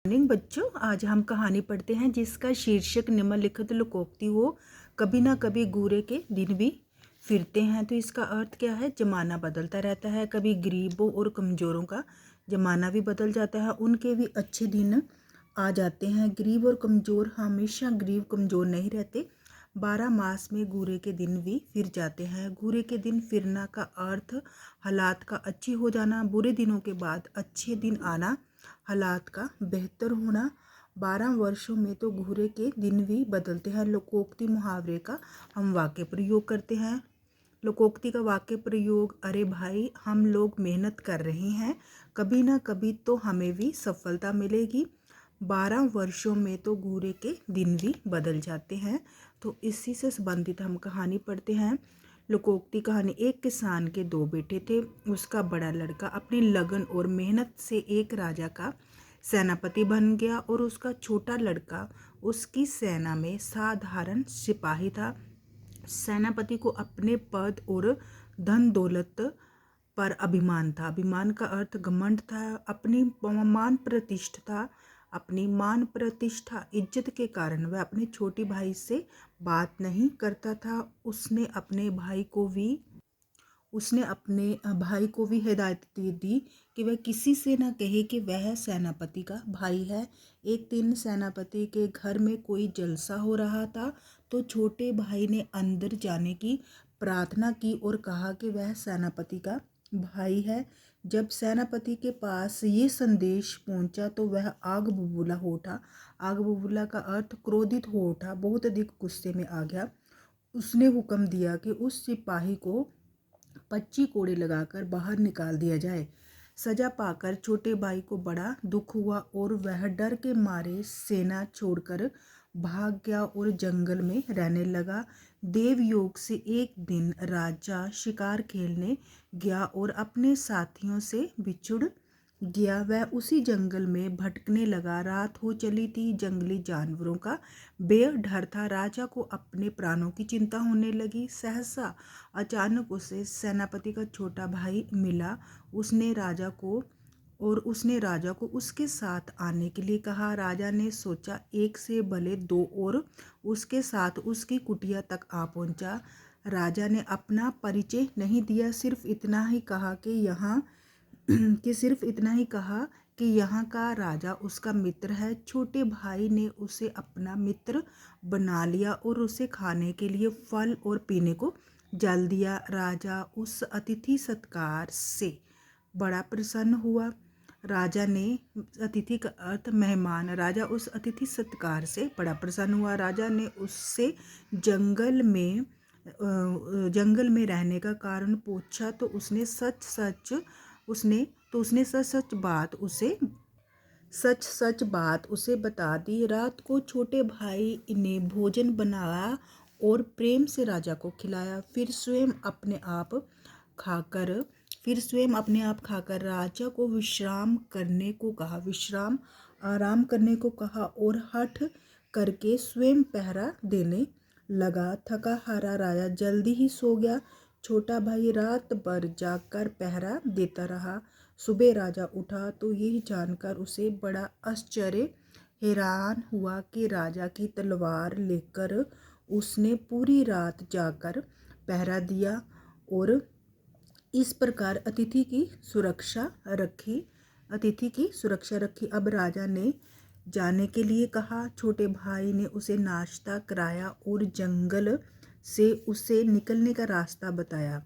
Morning बच्चों, आज हम कहानी पढ़ते हैं जिसका शीर्षक निम्नलिखित लोकोक्ति हो। कभी ना कभी गूरे के दिन भी फिरते हैं। तो इसका अर्थ क्या है? जमाना बदलता रहता है। कभी गरीबों और कमज़ोरों का जमाना भी बदल जाता है, उनके भी अच्छे दिन आ जाते हैं। गरीब और कमज़ोर हमेशा गरीब कमज़ोर नहीं रहते। 12 मास में गूरे के दिन भी फिर जाते हैं। गूरे के दिन फिरना का अर्थ हालात का अच्छी हो जाना, बुरे दिनों के बाद अच्छे दिन आना, हालात का बेहतर होना। 12 वर्षों में तो घूरे के दिन भी बदलते हैं। लोकोक्ति मुहावरे का हम वाक्य प्रयोग करते हैं। लोकोक्ति का वाक्य प्रयोग: अरे भाई, हम लोग मेहनत कर रहे हैं, कभी ना कभी तो हमें भी सफलता मिलेगी। 12 वर्षों में तो घूरे के दिन भी बदल जाते हैं। तो इसी से संबंधित हम कहानी पढ़ते हैं। लोकोक्ति कहानी: एक किसान के 2 बेटे थे। उसका बड़ा लड़का अपनी लगन और मेहनत से एक राजा का सेनापति बन गया और उसका छोटा लड़का उसकी सेना में साधारण सिपाही था। सेनापति को अपने पद और धन दौलत पर अभिमान था। अभिमान का अर्थ घमंड था। अपनी मान प्रतिष्ठा इज्जत के कारण वह अपने छोटे भाई से बात नहीं करता था। उसने अपने भाई को भी हिदायत दे दी कि वह किसी से न कहे कि वह सेनापति का भाई है। एक दिन सेनापति के घर में कोई जलसा हो रहा था, तो छोटे भाई ने अंदर जाने की प्रार्थना की और कहा कि वह सेनापति का भाई है। जब सेनापति के पास ये संदेश पहुंचा तो वह आग बबूला हो उठा। आग बबूला का अर्थ क्रोधित हो उठा, बहुत अधिक गुस्से में आ गया। उसने हुक्म दिया कि उस सिपाही को 25 कोड़े लगाकर बाहर निकाल दिया जाए। सजा पाकर छोटे भाई को बड़ा दुख हुआ और वह डर के मारे सेना छोड़कर भाग गया और जंगल में रहने लगा। देवयोग से एक दिन राजा शिकार खेलने गया और अपने साथियों से बिछुड़ गया। वह उसी जंगल में भटकने लगा। रात हो चली थी। जंगली जानवरों का बेर डर था। राजा को अपने प्राणों की चिंता होने लगी। सहसा अचानक उसे सेनापति का छोटा भाई मिला। उसने राजा को उसके साथ आने के लिए कहा। राजा ने सोचा, एक से भले 2 और उसके साथ उसकी कुटिया तक आ पहुंचा। राजा ने अपना परिचय नहीं दिया, सिर्फ इतना ही कहा कि यहाँ का राजा उसका मित्र है। छोटे भाई ने उसे अपना मित्र बना लिया और उसे खाने के लिए फल और पीने को जल दिया। राजा उस अतिथि सत्कार से बड़ा प्रसन्न हुआ। राजा ने अतिथि का अर्थ मेहमान। राजा उस अतिथि सत्कार से बड़ा प्रसन्न हुआ। राजा ने उससे जंगल में रहने का कारण पूछा तो उसने सच बात उसे बता दी। रात को छोटे भाई ने भोजन बनाया और प्रेम से राजा को खिलाया। फिर स्वयं अपने आप खाकर राजा को आराम करने को कहा और हठ करके स्वयं पहरा देने लगा। थका हारा राजा जल्दी ही सो गया। छोटा भाई रात भर जागकर पहरा देता रहा। सुबह राजा उठा तो यह जानकर उसे बड़ा हैरान हुआ कि राजा की तलवार लेकर उसने पूरी रात जाकर पहरा दिया और इस प्रकार अतिथि की सुरक्षा रखी। अब राजा ने जाने के लिए कहा। छोटे भाई ने उसे नाश्ता कराया और जंगल से उसे निकलने का रास्ता बताया।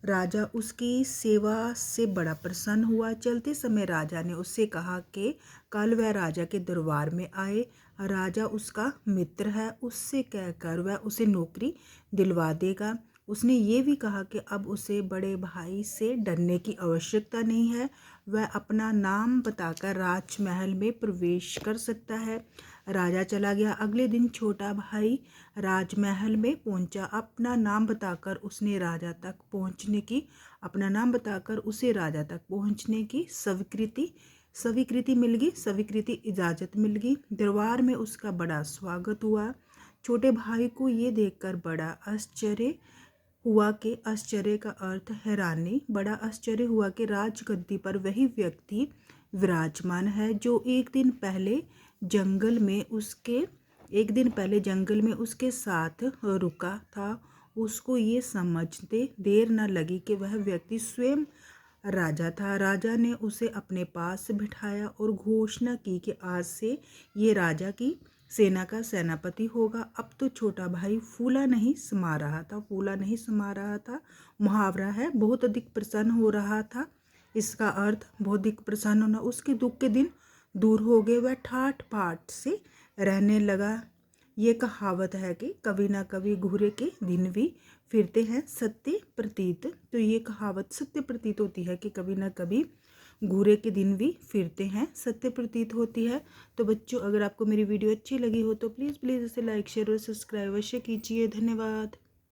राजा उसकी सेवा से बड़ा प्रसन्न हुआ। चलते समय राजा ने उससे कहा कि कल वह राजा के दरबार में आए। राजा उसका मित्र है, उससे कहकर वह उसे नौकरी दिलवा देगा। उसने ये भी कहा कि अब उसे बड़े भाई से डरने की आवश्यकता नहीं है। वह अपना नाम बताकर राजमहल में प्रवेश कर सकता है। राजा चला गया। अगले दिन छोटा भाई राजमहल में पहुंचा। अपना नाम बताकर उसे राजा तक पहुंचने की स्वीकृति इजाज़त मिल गई। दरबार में उसका बड़ा स्वागत हुआ। छोटे भाई को ये देखकर बड़ा आश्चर्य हुआ का अर्थ हैरानी। बड़ा आश्चर्य हुआ कि राजगद्दी पर वही व्यक्ति विराजमान है। जो एक दिन पहले जंगल में उसके साथ रुका था, उसको ये समझते देर न लगी कि वह व्यक्ति स्वयं राजा था। राजा ने उसे अपने पास बिठाया और घोषणा की कि आज से ये राजा की सेना का सेनापति होगा। अब तो छोटा भाई फूला नहीं समा रहा था। मुहावरा है बहुत अधिक प्रसन्न हो रहा था। इसका अर्थ बहुत अधिक प्रसन्न होना। उसके दुख के दिन दूर हो गए, वह ठाठ बाट से रहने लगा। ये कहावत है कि कभी ना कभी घूरे के दिन भी फिरते हैं सत्य प्रतीत। तो ये कहावत सत्य प्रतीत होती है कि कभी ना कभी घूरे के दिन भी फिरते हैं सत्य प्रतीत होती है। तो बच्चों, अगर आपको मेरी वीडियो अच्छी लगी हो तो प्लीज़ इसे लाइक शेयर और सब्सक्राइब अवश्य कीजिए। धन्यवाद।